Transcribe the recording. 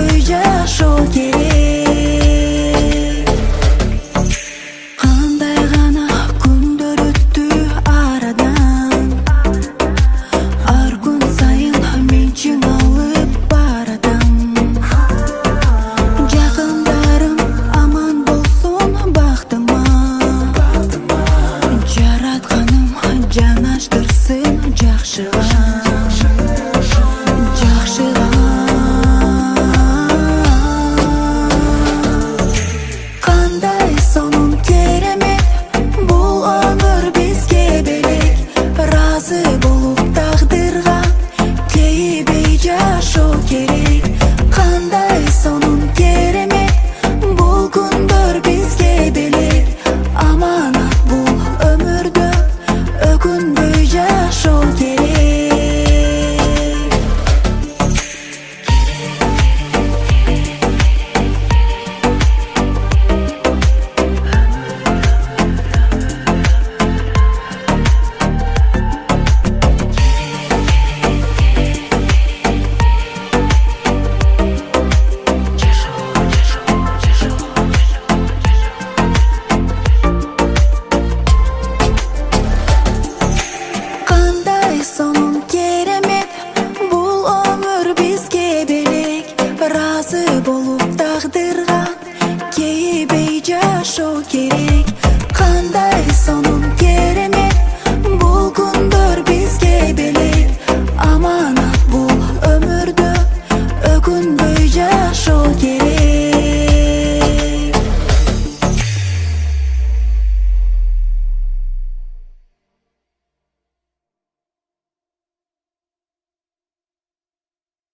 бөй жашоо керек. Кандай гана күндөр өттү арадан, ар күн сайын мен чыңалып баратам. Жакындарым аман болсун бактыма, жаратканым жанаштырсын жакшыга. Кандай сонун керемет, бул өмүр бизге белек. Разы болуп тагдырга тийбей жашоо керек. Кандай сонун керемет, бул күндөр бизге белек. Аманат бул өмүрдө өкүнбөй жашоо керек. Кандай сонун керемет, бул өмүр бизге белек. Разы болуп тагдырга кейбей жашоо керек.